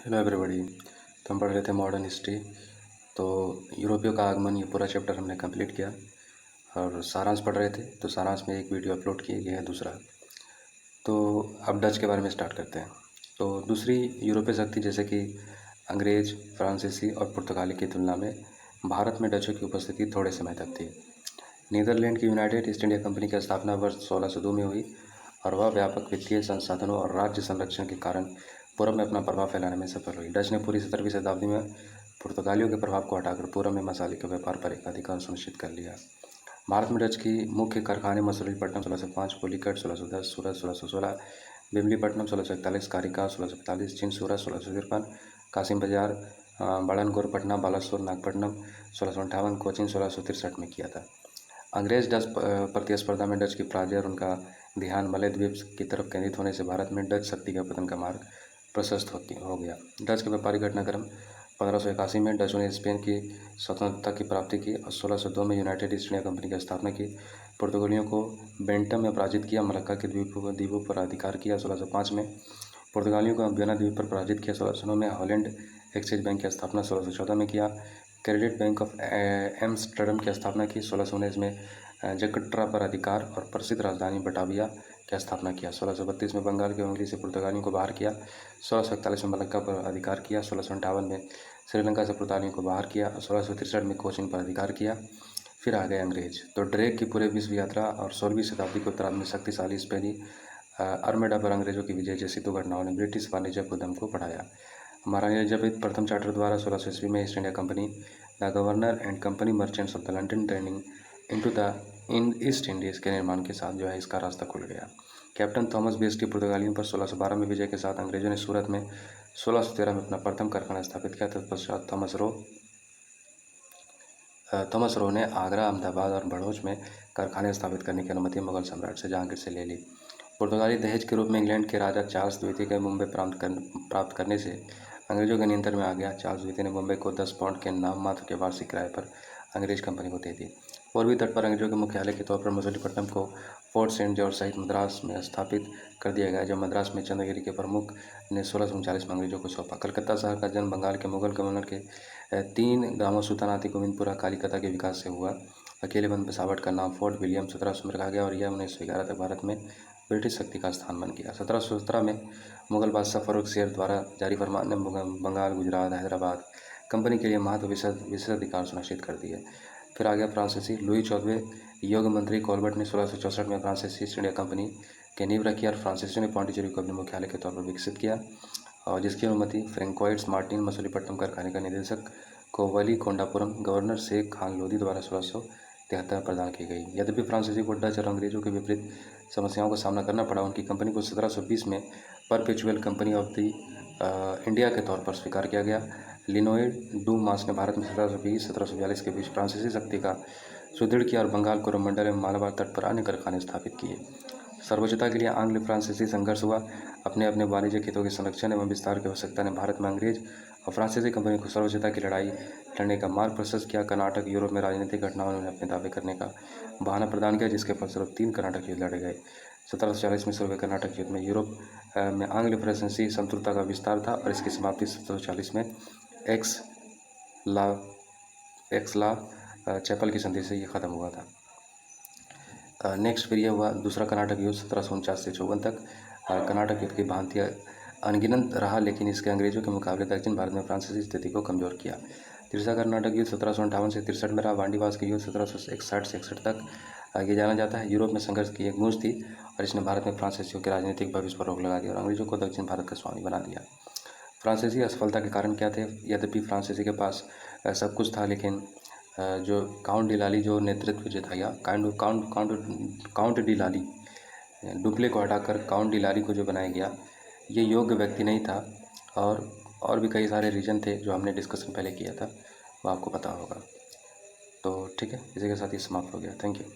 Hello everybody. तो हम पढ़ रहे थे मॉडर्न हिस्ट्री। तो यूरोपियों का आगमन, ये पूरा चैप्टर हमने कंप्लीट किया और सारांश पढ़ रहे थे। तो सारांश में एक वीडियो अपलोड किए गए है दूसरा। तो अब डच के बारे में स्टार्ट करते हैं। तो दूसरी यूरोपीय शक्ति जैसे कि अंग्रेज, फ्रांसीसी और पुर्तगाली की तुलना में भारत में डचों की उपस्थिति थोड़े समय तक थी। नीदरलैंड की यूनाइटेड ईस्ट इंडिया कंपनी की स्थापना वर्ष 1602 में हुई और वह व्यापक वित्तीय संसाधनों और राज्य संरक्षण के कारण पूर्व में अपना प्रभाव फैलाने में सफल हुई। डच ने पूरी 17वीं शताब्दी में पुर्तगालियों के प्रभाव को हटाकर पूर्व में मसाले के व्यापार पर एक अधिकार सुनिश्चित कर लिया। भारत में डच की मुख्य कारखाने मसूलीपट्टनम 1605, पुलिकट 1610, सूरत 1616, बिमलीपट्टनम 1641, कारिका 1645, चिनसूरत 1653, कासिम बाजार, बड़न गोरपटना, बालासोर, नागपट्टनम 1658, कोचीन 1663 में किया था। अंग्रेज डच प्रतिस्पर्धा में डच की पराजय और उनका ध्यान मलय द्वीप की तरफ केंद्रित होने से भारत में डच शक्ति के पतन का मार्ग प्रशस्त हो गया। डच के व्यापारिक घटनाक्रम 1581 में डचों ने स्पेन की स्वतंत्रता की प्राप्ति की और 1602 में यूनाइटेड ईस्ट इंडिया कंपनी की स्थापना की। पुर्तगालियों को बेंटम में पराजित किया। मलक्का के द्वीपों पर अधिकार किया। 1605 में पुर्तगालियों को अम्बियाना द्वीप पर पराजित किया। 1609 में हॉलैंड एक्सचेंज बैंक की स्थापना 1614 में किया। क्रेडिट बैंक ऑफ एम्स्टर्डम की स्थापना की। 1619 में जकट्रा पर अधिकार और प्रसिद्ध राजधानी बटाविया की स्थापना किया। 1632 में बंगाल की उंगली से पुर्तगालियों को बाहर किया। 1641 में मलक्का पर अधिकार किया। 1658 में श्रीलंका से पुर्तगालियों को बाहर किया। 1663 में कोचीन पर अधिकार किया। फिर आ गए अंग्रेज। तो ड्रेक की पूरे विश्व यात्रा और 16वीं शताब्दी के उत्तरार्ध में शक्तिशाली स्पेनी अरमेडा पर अंग्रेजों की विजय जैसी दो घटनाओं ने ब्रिटिश वाणिज्य उद्यम को बढ़ाया। महारानी एलिजाबेथ प्रथम चार्टर द्वारा 1600 ईस्वी में east India company the governor and company merchants of the London training into the east Indies के निर्माण के साथ जो है इसका रास्ता खुल गया। कैप्टन थॉमस बेस्टी पुर्तगालियों पर 1612 में विजय के साथ अंग्रेजों ने सूरत में 1613 में अपना प्रथम कारखाना स्थापित किया। तत्पश्चात थॉमस रो ने आगरा, अहमदाबाद और बड़ौच में कारखाने स्थापित करने की अनुमति मुगल सम्राट से जहांगीर से ले ली। पुर्तगाली दहेज के रूप में इंग्लैंड के राजा चार्ल्स द्वितीय के मुंबई प्राप्त करने से अंग्रेजों के नियंत्रण में आ गया। चार्ल्स द्वितीय ने मुंबई को 10 पाउंड के नाम मात्र के वार्षिक किराए पर अंग्रेज कंपनी को दे दी। पूर्वी तट पर अंग्रेजों के मुख्यालय के तौर पर मसूलीपट्टनम को फोर्ट सेंट जॉर्ज सहित मद्रास में स्थापित कर दिया गया, जब मद्रास में चंद्रगिरी के प्रमुख ने 1639 में अंग्रेजों को सौंपा। कलकत्ता शहर का जन्म बंगाल के मुगल गवर्नर के 3 गांवों सुल्तानाती गोविंदपुरा कालीकता के विकास से हुआ। अकेले बंद पेशावर का नाम फोर्ट विलियम 1700 में रखा गया और यह 1911 तक भारत में ब्रिटिश शक्ति का स्थान बन गया। 1717 में मुगल बादशाह फर्रुख शेर द्वारा जारी फरमान ने बंगाल, गुजरात, हैदराबाद कंपनी के लिए महत्व विशेषाधिकार सुनिश्चित कर दिए। फिर आ गया फ्रांसीसी। लुई 14वें योग मंत्री कॉलबर्ट ने 1664 में फ्रांसीसी ईस्ट इंडिया कंपनी की नींव रखी और फ्रांसीसियों ने पौंडीचेरी को अपने मुख्यालय के तौर पर विकसित किया और जिसकी अनुमति फ्रैंकोइट्स मार्टिन मसूलीपट्टनम कारखाने का निदेशक कोवली कोंडापुरम गवर्नर शेख खान लोधी द्वारा 1673 में प्रदान की गई। यद्यपि फ्रांसीसी को डच और अंग्रेजों के विपरीत समस्याओं का सामना करना पड़ा, उनकी कंपनी को 1720 में perpetual company of the India के तौर पर स्वीकार किया गया। लिनोइड डू मास ने भारत में 1720-1742 के बीच फ्रांसीसी शक्ति का सुदृढ़ किया और बंगाल, कोरोमंडल एवं मालाबार तट पर अन्य कारखाने स्थापित किए। सर्वोच्चता के लिए आंग्ल फ्रांसीसी संघर्ष हुआ। अपने अपने वाणिज्य हितों के संरक्षण एवं विस्तार की आवश्यकता ने भारत में अंग्रेज और फ्रांसीसी कंपनी को सर्वोच्चता की लड़ाई लड़ने का मार्ग प्रशस्त किया। कर्नाटक यूरोप में राजनीतिक घटनाओं ने अपने दावे करने का बहाना प्रदान किया, जिसके फलस्वरूप 3 कर्नाटक युद्ध लड़े गए। 1740 में शुरू हुए कर्नाटक युद्ध में यूरोप में आंग्ल फ्रांसीसी शत्रुता का विस्तार था और इसकी समाप्ति 1740 में एक्स ला चैपल की संधि से ये खत्म हुआ था। नेक्स्ट फिर यह हुआ दूसरा कर्नाटक युद्ध 1749 से 54 तक। कर्नाटक युद्ध की भांति अनगिनत रहा, लेकिन इसके अंग्रेजों के मुकाबले दक्षिण भारत में फ्रांसीसी स्थिति को कमजोर किया। तीसरा कर्नाटक युद्ध 1758 से 63 में रहा। वांडीवास के युद्ध 1761 से 61 तक ये जाना जाता है। यूरोप में संघर्ष की एक गूंज थी और इसने भारत में फ्रांसीसियों के राजनीतिक भविष्य पर रोक लगा दी और अंग्रेजों को दक्षिण भारत का स्वामी बना दिया। फ्रांसीसी असफलता के कारण क्या थे? यद्यपि फ्रांसीसी के पास सब कुछ था, लेकिन जो काउंट डिलाली जो नेतृत्व जो था या काउंट डिलाली, डुप्ले को हटाकर काउंट डिलाली को जो बनाया गया, ये योग्य व्यक्ति नहीं था और भी कई सारे रीजन थे जो हमने डिस्कशन पहले किया था, वो आपको पता होगा। तो ठीक है, इसी के साथ ही समाप्त हो गया। Thank you.